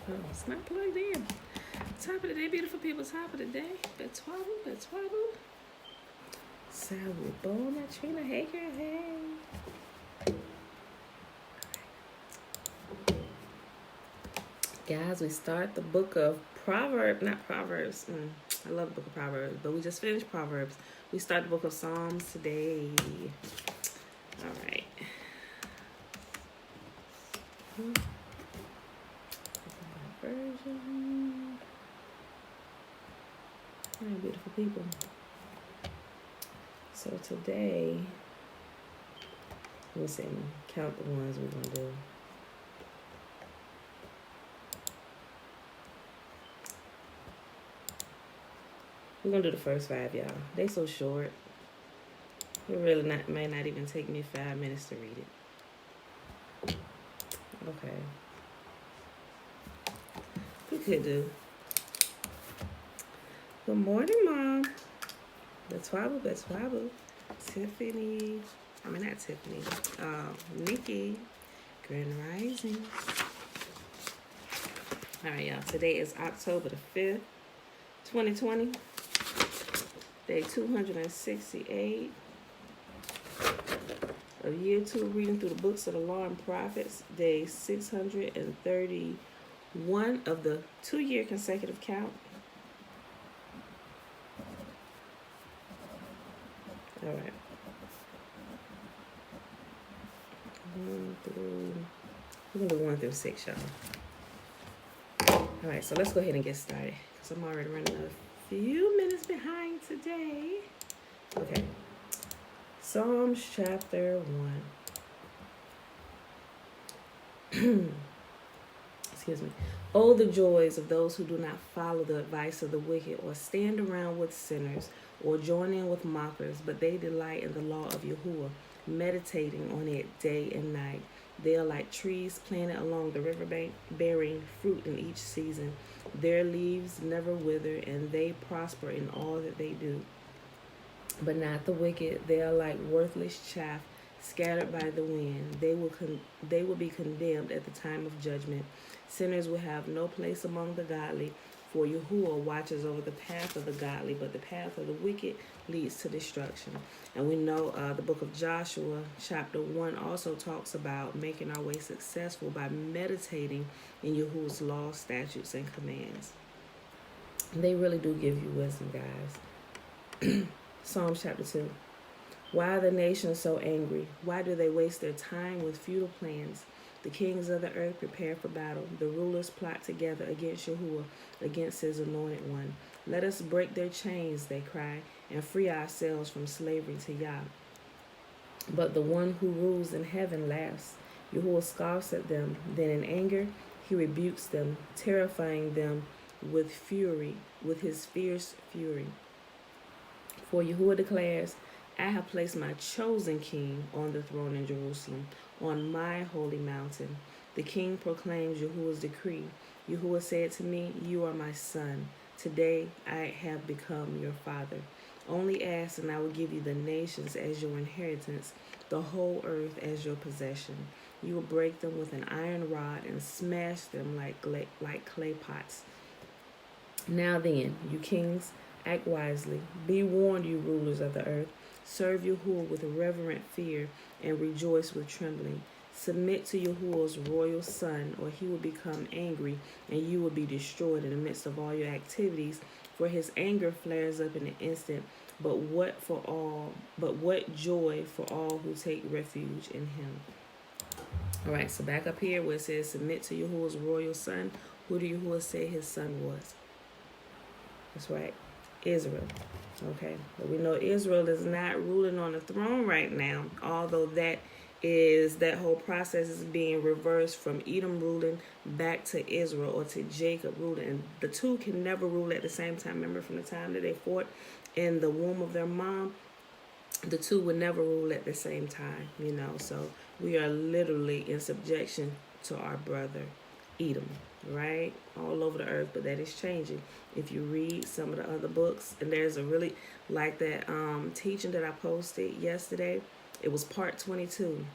Oh, it's not plugged in. Top of the day, beautiful people. Top of the day. Betwabble, betwabble. Salud, bona, Trina. Hey, girl, hey. Guys, we start the book of Proverbs. Not Proverbs. I love the book of Proverbs, but we just finished Proverbs. We start the book of Psalms today. All right. Version. All right, beautiful people. So today, let's see, count the ones we're gonna do. We're gonna do the first 5, y'all. They so short. It really may not even take me 5 minutes to read it. Okay. We could do. Good morning, Mom. Betwabble, betwabble. Tiffany. I mean, not Tiffany. Nikki. Grand Rising. All right, y'all. Today is October the 5th, 2020. Day 268 of year 2, reading through the books of the law and prophets. Day 631 of the 2-year consecutive count. All right. We're going to do 1 through 6, y'all. All right, so let's go ahead and get started because I'm already running a few minutes behind today. Okay. Psalms chapter 1. Excuse me. Oh, the joys of those who do not follow the advice of the wicked, or stand around with sinners, or join in with mockers, but they delight in the law of Yahuwah, meditating on it day and night. They are like trees planted along the riverbank, bearing fruit in each season. Their leaves never wither, and they prosper in all that they do. But not the wicked. They are like worthless chaff scattered by the wind. They will be condemned at the time of judgment. Sinners will have no place among the godly, for Yahuwah watches over the path of the godly, but the path of the wicked leads to destruction. And we know the book of Joshua, chapter 1, also talks about making our way successful by meditating in Yahuwah's laws, statutes, and commands. They really do give you wisdom, guys. Psalms chapter 2. Why are the nations so angry? Why do they waste their time with futile plans? The kings of the earth prepare for battle. The rulers plot together against Yahuwah, against his anointed one. Let us break their chains, they cry, and free ourselves from slavery to Yah. But the one who rules in heaven laughs. Yahuwah scoffs at them. Then in anger, he rebukes them, terrifying them with fury, with his fierce fury. For Yahuwah declares, I have placed my chosen king on the throne in Jerusalem, on my holy mountain. The king proclaims Yahuwah's decree. Yahuwah said to me, you are my son. Today I have become your father. Only ask, and I will give you the nations as your inheritance, the whole earth as your possession. You will break them with an iron rod and smash them like clay pots. Now then, you kings, act wisely. Be warned, you rulers of the earth. Serve Yahuwah with reverent fear and rejoice with trembling. Submit to Yahuwah's royal son, or he will become angry and you will be destroyed in the midst of all your activities. For his anger flares up in an instant. But what joy for all who take refuge in him. All right, so back up here where it says submit to Yahuwah's royal son. Who do Yahuwah say his son was? That's right, Israel. Okay, but we know Israel is not ruling on the throne right now, although that whole process is being reversed from Edom ruling back to Israel, or to Jacob ruling. And the two can never rule at the same time. Remember, from the time that they fought in the womb of their mom, the two would never rule at the same time, so we are literally in subjection to our brother Edom, right? All over the earth, but that is changing. If you read some of the other books, and there's a really, like that teaching that I posted yesterday, it was part 22.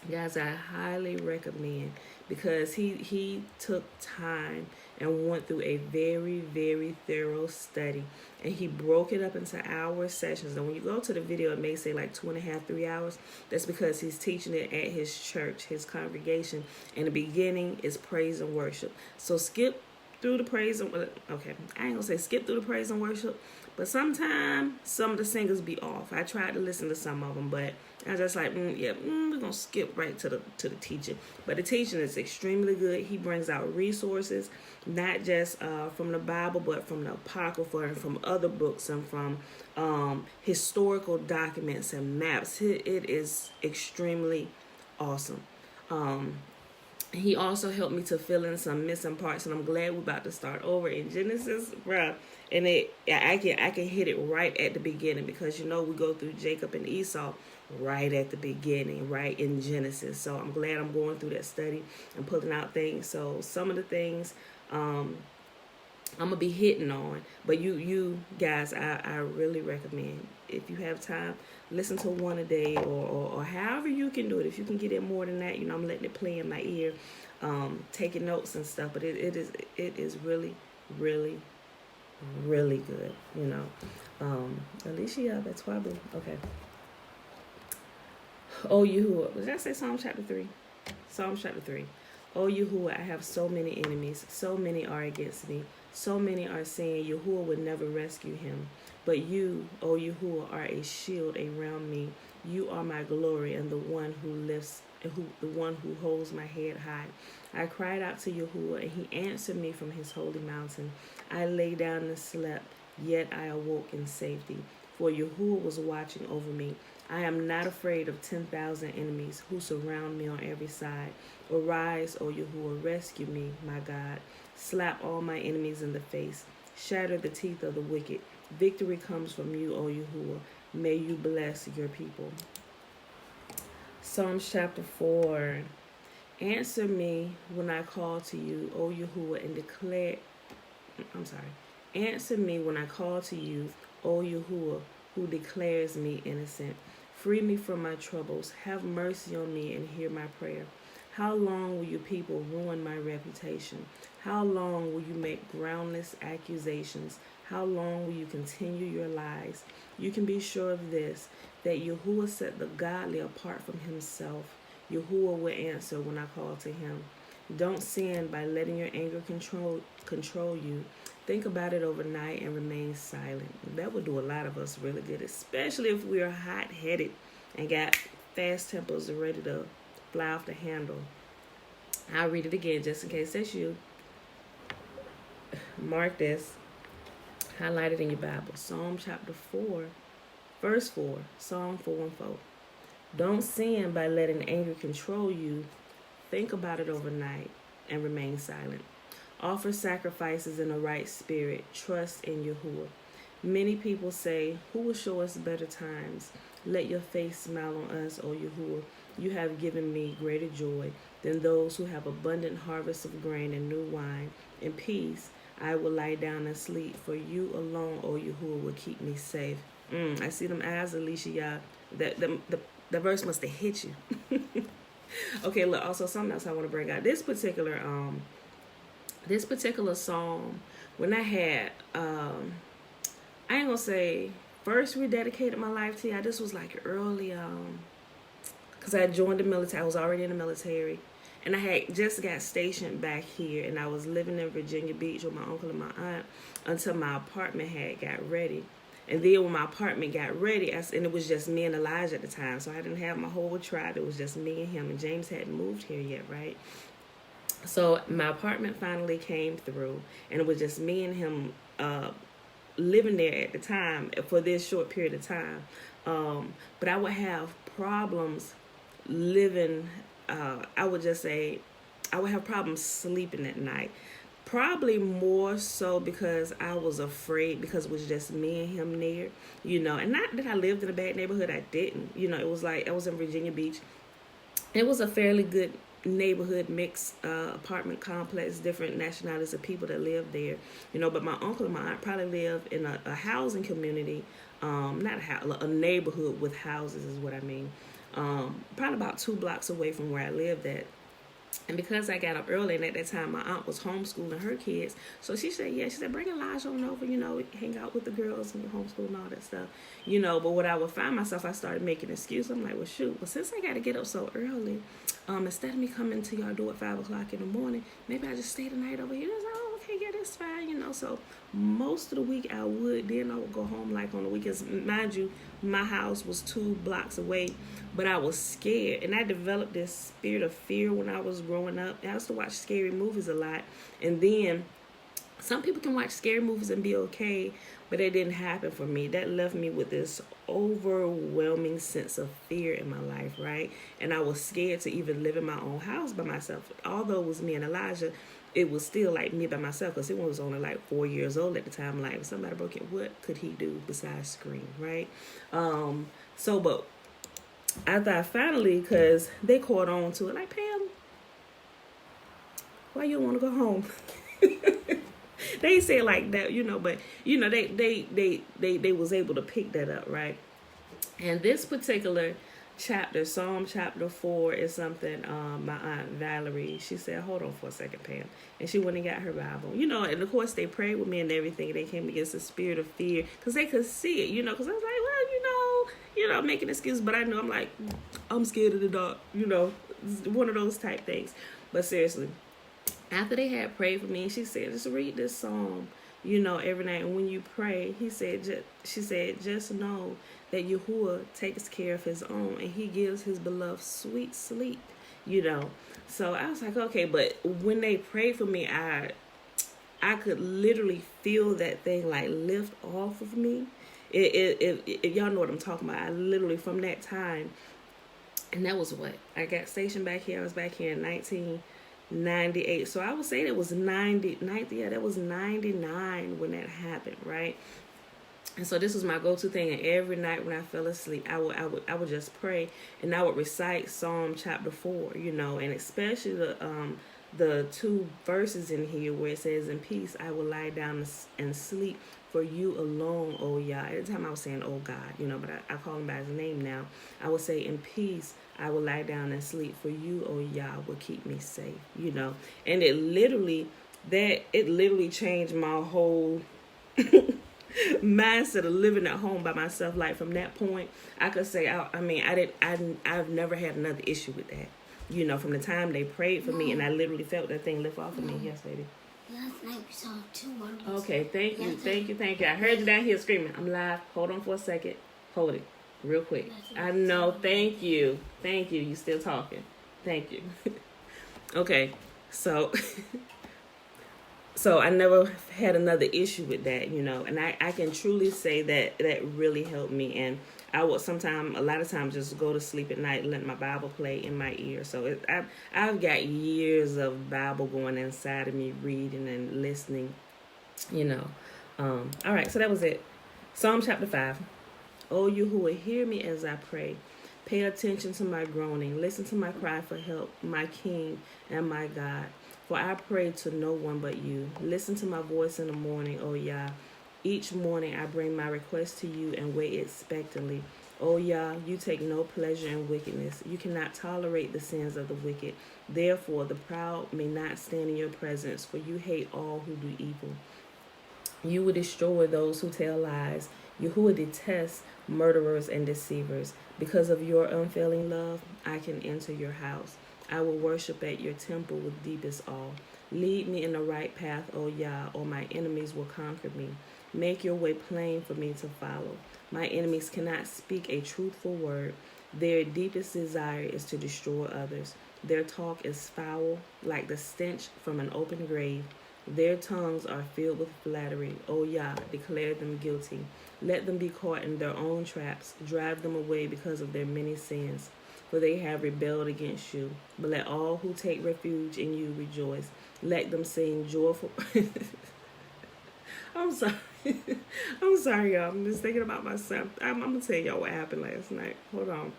Guys, I highly recommend, because he took time and went through a very, very thorough study, and he broke it up into hour sessions. And when you go to the video, it may say like 2.5, 3 hours. That's because he's teaching it at his church, his congregation. And the beginning is praise and worship. So skip through the praise and, okay, I ain't gonna say skip through the praise and worship, but sometimes some of the singers be off. I tried to listen to some of them, but I was just like, we're gonna skip right to the teaching. But the teaching is extremely good. He brings out resources, not just from the Bible, but from the Apocrypha and from other books and from historical documents and maps. It is extremely awesome. He also helped me to fill in some missing parts, and I'm glad we're about to start over in Genesis, bruh. And I can hit it right at the beginning, because we go through Jacob and Esau right at the beginning, right in Genesis. So I'm glad I'm going through that study and pulling out things. So some of the things I'm gonna be hitting on, but you guys, I really recommend, if you have time, listen to one a day, or however you can do it. If you can get in more than that, I'm letting it play in my ear, taking notes and stuff. But it is really, really, really good. Alicia, that's probably okay. Oh, Yahuwah, did I say Psalm chapter 3? Psalm chapter 3. Oh, Yahuwah, I have so many enemies. So many are against me. So many are saying Yahuwah would never rescue him. But you, O Yahuwah, are a shield around me. You are my glory and the one who holds my head high. I cried out to Yahuwah, and he answered me from his holy mountain. I lay down and slept, yet I awoke in safety. For Yahuwah was watching over me. I am not afraid of 10,000 enemies who surround me on every side. Arise, O Yahuwah, rescue me, my God. Slap all my enemies in the face. Shatter the teeth of the wicked. Victory comes from you, O Yahuwah. May you bless your people. Psalms chapter 4. Answer me when I call to you, O Yahuwah, and declare... Answer me when I call to you, O Yahuwah, who declares me innocent. Free me from my troubles. Have mercy on me and hear my prayer. How long will you people ruin my reputation? How long will you make groundless accusations? How long will you continue your lies? You can be sure of this, that Yahuwah set the godly apart from himself. Yahuwah will answer when I call to him. Don't sin by letting your anger control you. Think about it overnight and remain silent. That would do a lot of us really good, especially if we're hot-headed and got fast tempers and ready to fly off the handle. I'll read it again just in case that's you. Mark this. Highlight it in your Bible. Psalm chapter 4, verse 4. Psalm 4 and 4. Don't sin by letting anger control you. Think about it overnight and remain silent. Offer sacrifices in the right spirit. Trust in Yahuwah. Many people say, who will show us better times? Let your face smile on us, O Yahuwah. You have given me greater joy than those who have abundant harvests of grain and new wine. In peace, I will lie down and sleep, for you alone, O Yahuwah, will keep me safe. I see them eyes, Alicia. The verse must have hit you. Okay, look, also something else I want to bring out. This particular psalm, when I had, I ain't gonna say first rededicated my life to God. This was like early, because I had joined the military. I was already in the military, and I had just got stationed back here, and I was living in Virginia Beach with my uncle and my aunt until my apartment had got ready. And then when my apartment got ready, and it was just me and Elijah at the time, so I didn't have my whole tribe. It was just me and him, and James hadn't moved here yet, right? So my apartment finally came through, and it was just me and him living there at the time for this short period of time. But I would have problems living, I would have problems sleeping at night. Probably more so because I was afraid, because it was just me and him there, and not that I lived in a bad neighborhood. I didn't, it was like I was in Virginia Beach. It was a fairly good neighborhood, mixed apartment complex, different nationalities of people that lived there, but my uncle and my aunt probably lived in a housing community, not a neighborhood with houses is what I mean, probably about 2 blocks away from where I lived at. And because I got up early, and at that time my aunt was homeschooling her kids, so she said, bring Elijah on over, hang out with the girls and homeschool and all that stuff, But what I would find myself, I started making excuses. I'm like, well, shoot, since I got to get up so early, instead of me coming to y'all door at 5:00 in the morning, maybe I just stay the night over here. I was like, oh, okay, yeah, that's fine, So most of the week I would go home like on the weekends. Mind you, my house was 2 blocks away, but I was scared, and I developed this spirit of fear when I was growing up. I used to watch scary movies a lot, and then some people can watch scary movies and be okay, but it didn't happen for me. That left me with this overwhelming sense of fear in my life, right? And I was scared to even live in my own house by myself. Although it was me and Elijah, it was still like me by myself, because he was only like 4 years old at the time. Like, if somebody broke in, what could he do besides scream, right? But after I finally, because they caught on to it, like, Pam, why you don't want to go home? They say it like that, but they was able to pick that up, right? And this particular chapter, Psalm chapter 4, is something my Aunt Valerie, she said, hold on for a second, Pam. And she went and got her Bible. And of course they prayed with me and everything. They came against the spirit of fear because they could see it, because I was like, well, making excuses. But I know, I'm like, I'm scared of the dark, one of those type things. But seriously, after they had prayed for me, she said, just read this psalm, every night. And when you pray, she said, just know that Yahuwah takes care of his own, and he gives his beloved sweet sleep, So I was like, okay, but when they prayed for me, I could literally feel that thing like lift off of me. If y'all know what I'm talking about, I literally, from that time, and that was what? I got stationed back here. I was back here in 1998. So I would say that was 99 when that happened, right? And so this was my go-to thing. And every night when I fell asleep, I would just pray, and I would recite Psalm chapter 4, and especially the 2 verses in here where it says, in peace I will lie down and sleep, for you alone, O Yah. At the time I was saying, oh God, but I call him by his name now. I would say, in peace I will lie down and sleep, for you, O Yah, will keep me safe, And it literally changed my whole mindset of living at home by myself. Like, from that point, I could say, I've never had another issue with that. From the time they prayed for me, and I literally felt that thing lift off of me. Yes, baby. Last night we saw 2 monkeys. Okay, thank you. I heard you down here screaming. I'm live. Hold on for a second. Hold it real quick. I know. Thank you. You still talking. Thank you. Okay, so I never had another issue with that, and I can truly say that really helped me. And I would a lot of times just go to sleep at night and let my Bible play in my ear. So I've got years of Bible going inside of me, reading and listening, All right, so that was it. Psalm chapter 5. O Yahuwah, hear me as I pray. Pay attention to my groaning. Listen to my cry for help, my King and my God. For I pray to no one but you. Listen to my voice in the morning, O Yah. Each morning I bring my request to you and wait expectantly. O Yah, you take no pleasure in wickedness. You cannot tolerate the sins of the wicked. Therefore, the proud may not stand in your presence, for you hate all who do evil. You will destroy those who tell lies. Yahuwah detests murderers and deceivers. Because of your unfailing love, I can enter your house. I will worship at your temple with deepest awe. Lead me in the right path, O Yah, or my enemies will conquer me. Make your way plain for me to follow. My enemies cannot speak a truthful word. Their deepest desire is to destroy others. Their talk is foul, like the stench from an open grave. Their tongues are filled with flattery. O Yah, declare them guilty. Let them be caught in their own traps. Drive them away because of their many sins, for they have rebelled against you. But let all who take refuge in you rejoice. Let them sing joyful. I'm sorry. I'm sorry, y'all. I'm just thinking about myself. I'm going to tell y'all what happened last night. Hold on.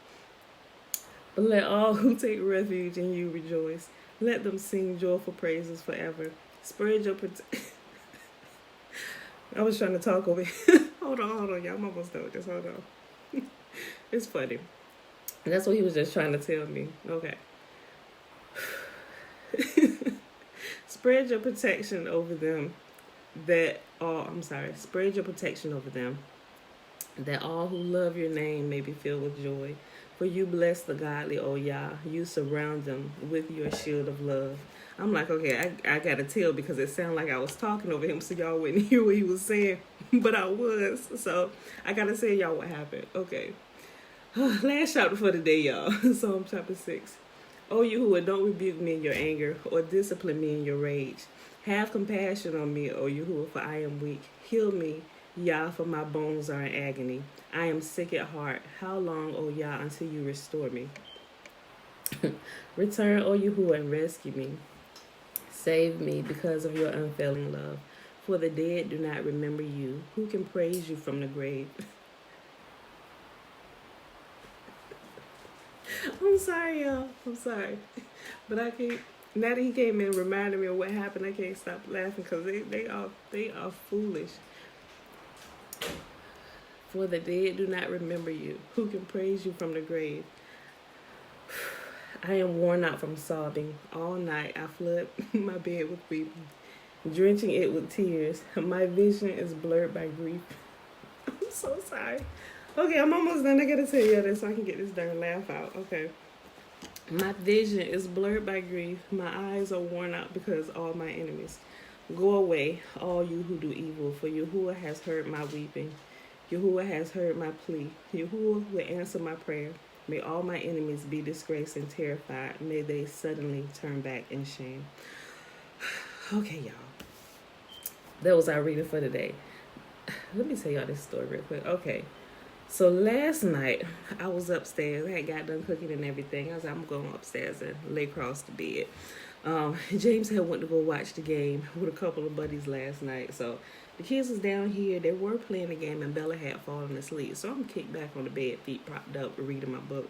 But let all who take refuge in you rejoice. Let them sing joyful praises forever. Spread your I was trying to talk over here. Hold on, y'all. I'm almost done with this. Hold on. It's funny. And that's what he was just trying to tell me. Okay. Spread your protection over them spread your protection over them, that all who love your name may be filled with joy. For you bless the godly, O Yah. You surround them with your shield of love. I'm like, okay, I got to tell because it sounded like I was talking over him so y'all wouldn't hear what he was saying. But I was. So I got to tell y'all what happened. Okay. Last chapter for the day, y'all. Psalm chapter 6. O Yahuwah, don't rebuke me in your anger or discipline me in your rage. Have compassion on me, O Yahuwah, for I am weak. Heal me, Yah, for my bones are in agony. I am sick at heart. How long, O Yah, until you restore me? Return, O Yahuwah, and rescue me. Save me because of your unfailing love. For the dead do not remember you. Who can praise you from the grave? I'm sorry, y'all. I'm sorry. But I can't. Now that he came in and reminded me of what happened, I can't stop laughing because they are foolish. For the dead do not remember you. Who can praise you from the grave? I am worn out from sobbing. All night I flood my bed with weeping, drenching it with tears. My vision is blurred by grief. I'm so sorry. Okay, I'm almost done. I gotta tell you this so I can get this darn laugh out. Okay. My vision is blurred by grief. My eyes are worn out because all my enemies. Go away, all you who do evil, for Yahuwah has heard my weeping. Yahuwah has heard my plea. Yahuwah will answer my prayer. May all my enemies be disgraced and terrified. May they suddenly turn back in shame. Okay, y'all. That was our reading for today. Let me tell y'all this story real quick. Okay. So last night, I was upstairs. I had got done cooking and everything. I was like, I'm going upstairs and lay across the bed. James had went to go watch the game with a couple of buddies last night. So the kids was down here. They were playing the game, and Bella had fallen asleep. So I'm kicked back on the bed, feet propped up, reading my book.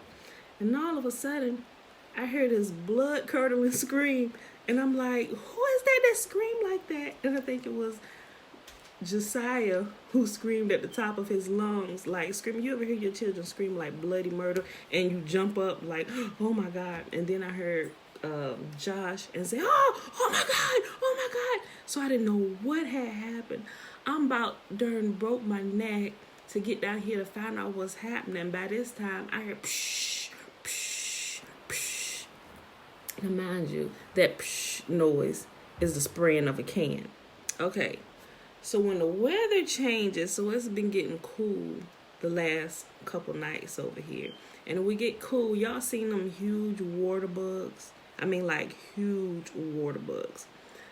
And all of a sudden, I heard this blood-curdling scream. And I'm like, who is that screamed like that? And I think it was Josiah, who screamed at the top of his lungs, like screaming. You ever hear your children scream like bloody murder and you jump up like, oh my God. And then I heard Josh and say, oh my God. So I didn't know what had happened. I'm about broke my neck to get down here to find out what's happening. By this time, I heard psh, psh, psh. Now mind you, that psh noise is the spraying of a can. Okay. So when the weather changes, so it's been getting cool the last couple nights over here. And when we get cool, y'all seen them huge water bugs? I mean, like huge water bugs.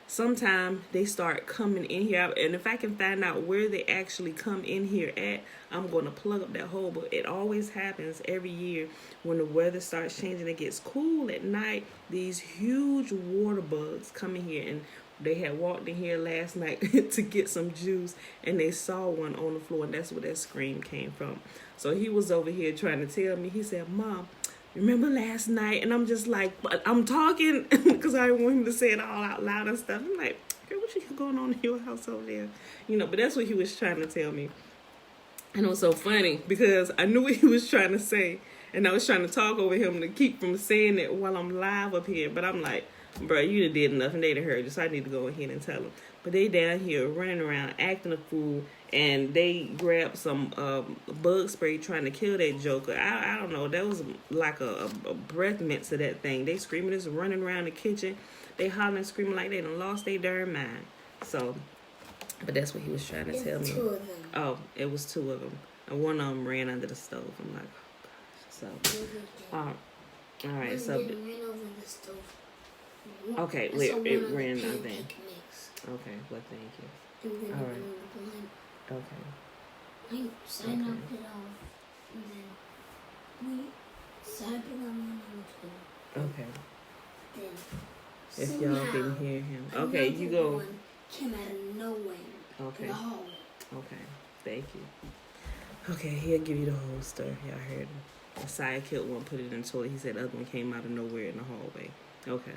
Sometimes they start coming in here. And if I can find out where they actually come in here at, I'm going to plug up that hole. But it always happens every year when the weather starts changing. It gets cool at night. These huge water bugs come in here, and they had walked in here last night to get some juice, and they saw one on the floor, and that's where that scream came from. So he was over here trying to tell me. He said, Mom, remember last night? And I'm just like, but I'm talking because I want him to say it all out loud and stuff. I'm like, girl, what you got going on in your house over there? But that's what he was trying to tell me. And it was so funny because I knew what he was trying to say, and I was trying to talk over him to keep from saying it while I'm live up here. But I'm like, bro, you done did enough, and they done heard you, so I need to go ahead and tell them. But they down here running around acting a fool, and they grabbed some bug spray trying to kill that joker. I don't know. That was like a breath mint to that thing. They screaming, just running around the kitchen. They hollering, screaming like they done lost their darn mind. So, but that's what he was trying to tell me. Two of them. Oh, it was two of them. And one of them ran under the stove. I'm like, oh, gosh. So, all right. So, ran over the stove. okay, it ran under there. Okay, well, thank you. And then all right. Okay. So I knocked it off, and then we started on the floor. Okay. Then if y'all didn't hear him. Okay, you go. One came out of nowhere. Okay. In the hallway. Okay, thank you. Okay, he'll give you the whole story. Y'all heard him. The side killed one, put it in the toilet. He said the other one came out of nowhere in the hallway. Okay.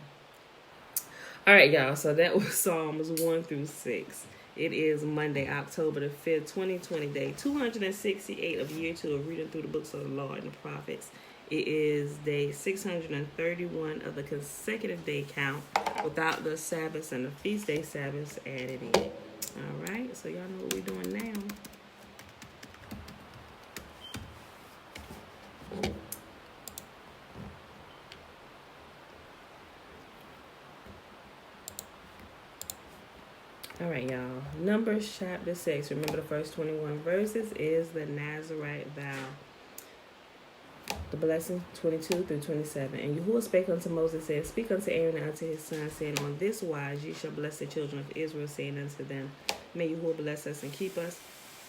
All right, y'all. So that was Psalms 1 through 6. It is Monday, October the 5th, 2020, day 268 of year 2 of reading through the books of the law and the prophets. It is day 631 of the consecutive day count without the Sabbaths and the feast day Sabbaths added in. All right, so y'all know what we're doing now. All right, y'all. Numbers chapter 6. Remember the first 21 verses is the Nazarite vow. The blessing 22 through 27. And Yahuwah spake unto Moses, saying, Speak unto Aaron and unto his son, saying, On this wise ye shall bless the children of Israel, saying unto them, May Yahuwah bless us and keep us.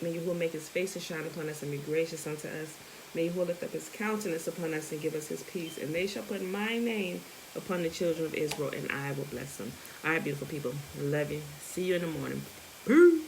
May Yahuwah make his face to shine upon us and be gracious unto us. May Yahuwah lift up his countenance upon us and give us his peace. And they shall put my name upon the children of Israel, and I will bless them. All right, beautiful people. Love you. See you in the morning. Peace.